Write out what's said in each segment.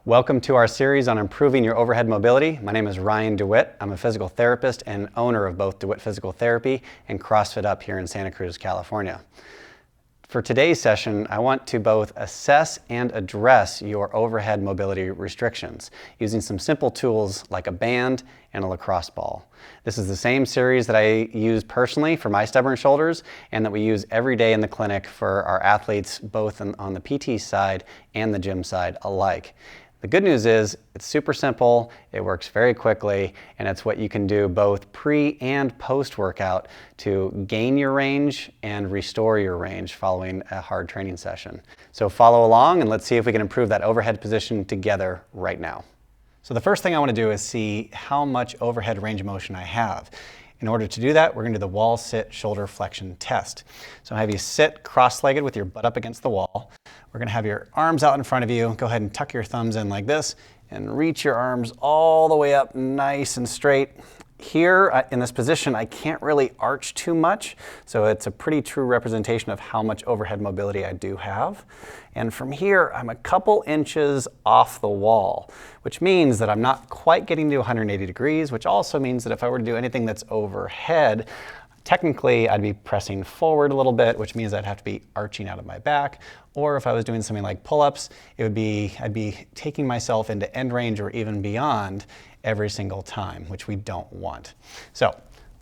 Welcome to our series on improving your overhead mobility. My name is Ryan DeWitt. I'm a physical therapist and owner of both DeWitt Physical Therapy and CrossFit Up here in Santa Cruz, California. For today's session, I want to both assess and address your overhead mobility restrictions using some simple tools like a band and a lacrosse ball. This is the same series that I use personally for my stubborn shoulders and that we use every day in the clinic for our athletes, both on the PT side and the gym side alike. The good news is it's super simple, it works very quickly, and it's what you can do both pre and post workout to gain your range and restore your range following a hard training session. So follow along and let's see if we can improve that overhead position together right now. So the first thing I want to do is see how much overhead range of motion I have. In order to do that, we're going to do the wall sit shoulder flexion test. So I'll have you sit cross-legged with your butt up against the wall. We're going to have your arms out in front of you. Go ahead and tuck your thumbs in like this and reach your arms all the way up nice and straight. Here in this position, I can't really arch too much, so it's a pretty true representation of how much overhead mobility I do have. And from here, I'm a couple inches off the wall, which means that I'm not quite getting to 180 degrees, which also means that if I were to do anything that's overhead, technically I'd be pressing forward a little bit, which means I'd have to be arching out of my back. Or if I was doing something like pull-ups, I'd be taking myself into end range or even beyond every single time, which we don't want. So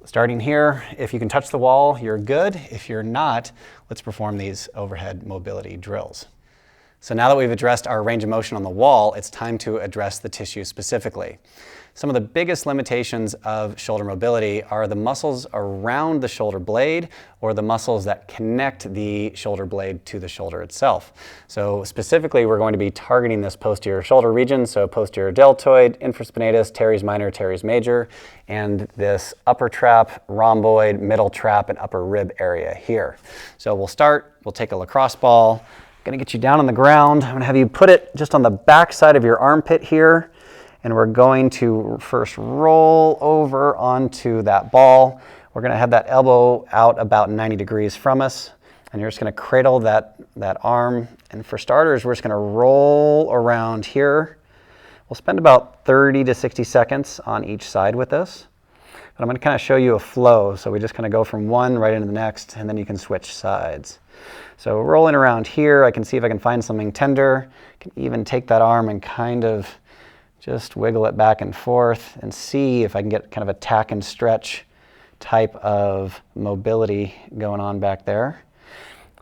starting here, if you can touch the wall, you're good. If you're not, let's perform these overhead mobility drills. So now that we've addressed our range of motion on the wall, it's time to address the tissue specifically. Some of the biggest limitations of shoulder mobility are the muscles around the shoulder blade or the muscles that connect the shoulder blade to the shoulder itself. So specifically, we're going to be targeting this posterior shoulder region, so posterior deltoid, infraspinatus, teres minor, teres major, and this upper trap, rhomboid, middle trap, and upper rib area here. So we'll take a lacrosse ball. I'm gonna get you down on the ground. I'm gonna have you put it just on the back side of your armpit here. And we're going to first roll over onto that ball. We're gonna have that elbow out about 90 degrees from us. And you're just gonna cradle that arm. And for starters, we're just gonna roll around here. We'll spend about 30 to 60 seconds on each side with this. But I'm gonna kind of show you a flow. So we just kind of go from one right into the next, and then you can switch sides. So rolling around here, I can see if I can find something tender. I can even take that arm and kind of just wiggle it back and forth and see if I can get kind of a tack and stretch type of mobility going on back there.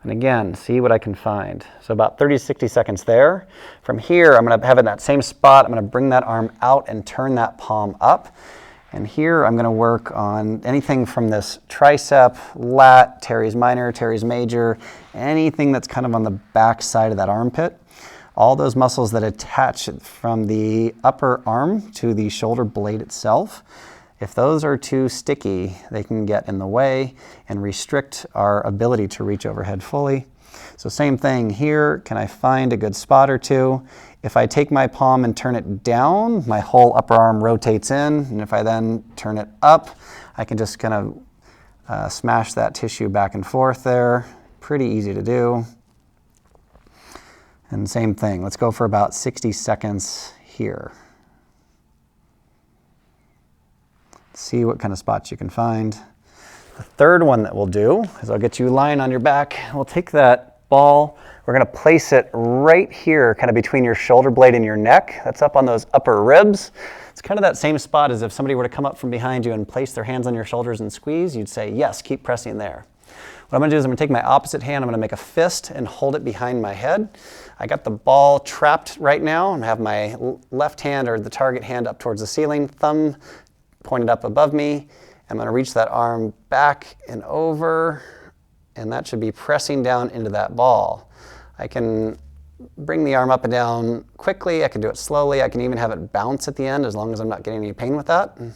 And again, see what I can find. So about 30 to 60 seconds there. From here, I'm gonna have it in that same spot. I'm gonna bring that arm out and turn that palm up. And here I'm gonna work on anything from this tricep, lat, teres minor, teres major, anything that's kind of on the back side of that armpit. All those muscles that attach from the upper arm to the shoulder blade itself, if those are too sticky, they can get in the way and restrict our ability to reach overhead fully. So same thing here, can I find a good spot or two? If I take my palm and turn it down, my whole upper arm rotates in, and if I then turn it up, I can just kind of smash that tissue back and forth there. Pretty easy to do. And same thing, let's go for about 60 seconds here. See what kind of spots you can find. The third one that we'll do is I'll get you lying on your back. We'll take that ball, we're gonna place it right here, kind of between your shoulder blade and your neck. That's up on those upper ribs. It's kind of that same spot as if somebody were to come up from behind you and place their hands on your shoulders and squeeze, you'd say, yes, keep pressing there. What I'm gonna do is I'm gonna take my opposite hand, I'm gonna make a fist and hold it behind my head. I got the ball trapped right now and have my left hand or the target hand up towards the ceiling, thumb pointed up above me. I'm gonna reach that arm back and over, and that should be pressing down into that ball. I can bring the arm up and down quickly, I can do it slowly, I can even have it bounce at the end as long as I'm not getting any pain with that. And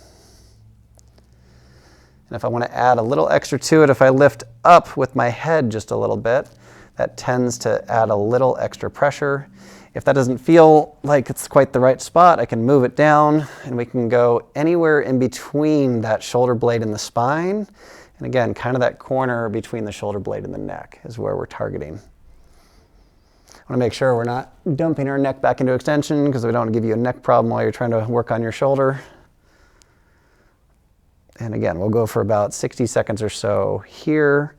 if I want to add a little extra to it, if I lift up with my head just a little bit, that tends to add a little extra pressure. If that doesn't feel like it's quite the right spot, I can move it down and we can go anywhere in between that shoulder blade and the spine. And again, kind of that corner between the shoulder blade and the neck is where we're targeting. Want to make sure we're not dumping our neck back into extension because we don't want to give you a neck problem while you're trying to work on your shoulder. And again, we'll go for about 60 seconds or so here.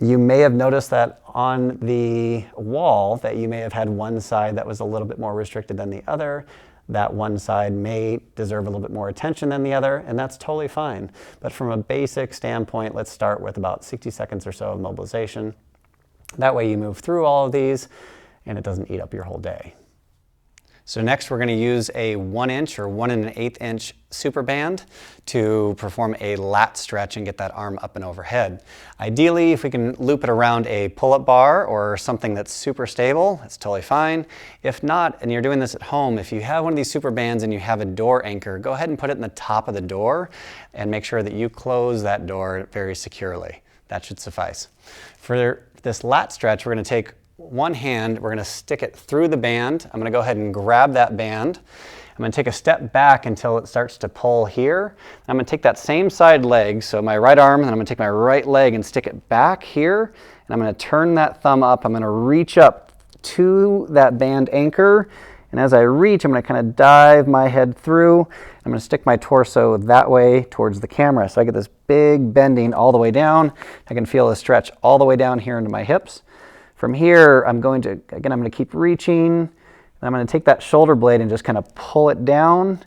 You may have noticed that on the wall that you may have had one side that was a little bit more restricted than the other. That one side may deserve a little bit more attention than the other, and that's totally fine. But from a basic standpoint, let's start with about 60 seconds or so of mobilization. That way you move through all of these and it doesn't eat up your whole day. So next we're going to use a 1 inch or 1 1/8 inch super band to perform a lat stretch and get that arm up and overhead. Ideally, if we can loop it around a pull-up bar or something that's super stable, that's totally fine. If not, and you're doing this at home, if you have one of these super bands and you have a door anchor, go ahead and put it in the top of the door and make sure that you close that door very securely. That should suffice. For this lat stretch, we're going to take one hand, we're going to stick it through the band. I'm going to go ahead and grab that band. I'm going to take a step back until it starts to pull here. I'm going to take that same side leg, so my right arm, and I'm going to take my right leg and stick it back here. And I'm going to turn that thumb up. I'm going to reach up to that band anchor. And as I reach, I'm going to kind of dive my head through. I'm going to stick my torso that way towards the camera. So I get this big bending all the way down. I can feel the stretch all the way down here into my hips. From here, I'm going to keep reaching. And I'm going to take that shoulder blade and just kind of pull it down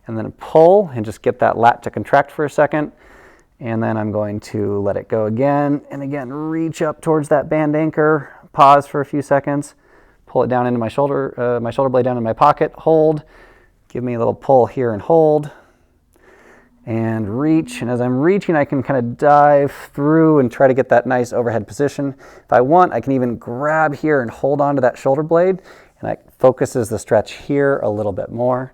and then pull and just get that lat to contract for a second. And then I'm going to let it go again. And again, reach up towards that band anchor, pause for a few seconds, pull it down into my shoulder blade down in my pocket, hold, give me a little pull here and hold. And reach, and as I'm reaching, I can kind of dive through and try to get that nice overhead position. If I want, I can even grab here and hold on to that shoulder blade, and that focuses the stretch here a little bit more.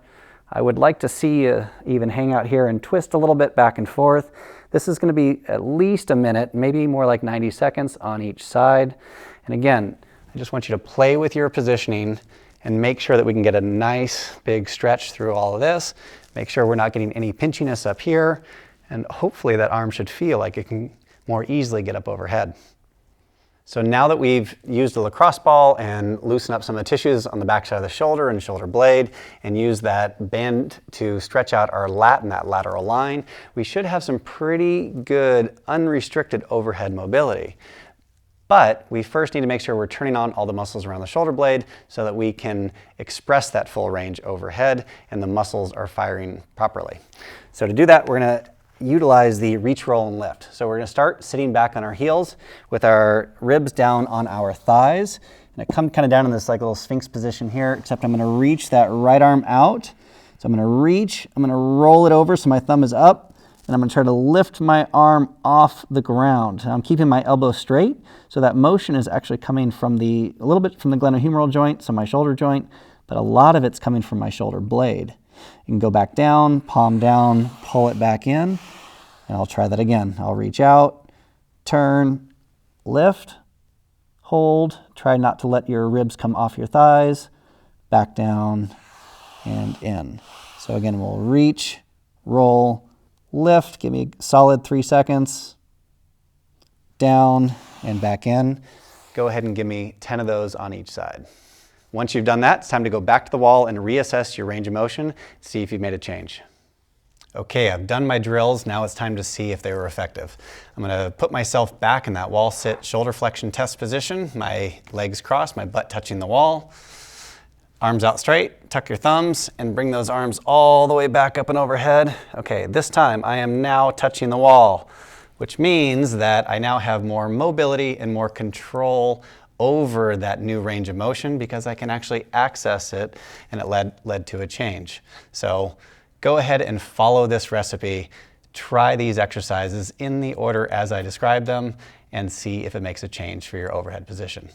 I would like to see you even hang out here and twist a little bit back and forth. This is going to be at least a minute, maybe more like 90 seconds on each side. And again, I just want you to play with your positioning and make sure that we can get a nice big stretch through all of this. Make sure we're not getting any pinchiness up here, and hopefully that arm should feel like it can more easily get up overhead. So now that we've used a lacrosse ball and loosened up some of the tissues on the backside of the shoulder and shoulder blade and used that band to stretch out our lat and that lateral line, we should have some pretty good unrestricted overhead mobility. But we first need to make sure we're turning on all the muscles around the shoulder blade so that we can express that full range overhead and the muscles are firing properly. So to do that, we're going to utilize the reach, roll, and lift. So we're going to start sitting back on our heels with our ribs down on our thighs. And I come kind of down in this like little sphinx position here, except I'm going to reach that right arm out. So I'm going to reach, I'm going to roll it over so my thumb is up. And I'm going to try to lift my arm off the ground. I'm keeping my elbow straight, so that motion is actually coming from a little bit from the glenohumeral joint, so my shoulder joint, but a lot of it's coming from my shoulder blade. You can go back down, palm down, pull it back in, and I'll try that again. I'll reach out, turn, lift, hold, try not to let your ribs come off your thighs, back down, and in. So again, we'll reach, roll, lift, give me a solid 3 seconds, down and back in. Go ahead and give me 10 of those on each side. Once you've done that, it's time to go back to the wall and reassess your range of motion, see if you've made a change. Okay, I've done my drills, now it's time to see if they were effective. I'm going to put myself back in that wall sit shoulder flexion test position, my legs crossed, my butt touching the wall. Arms out straight, tuck your thumbs, and bring those arms all the way back up and overhead. Okay, this time I am now touching the wall, which means that I now have more mobility and more control over that new range of motion because I can actually access it, and it led to a change. So go ahead and follow this recipe. Try these exercises in the order as I described them and see if it makes a change for your overhead position.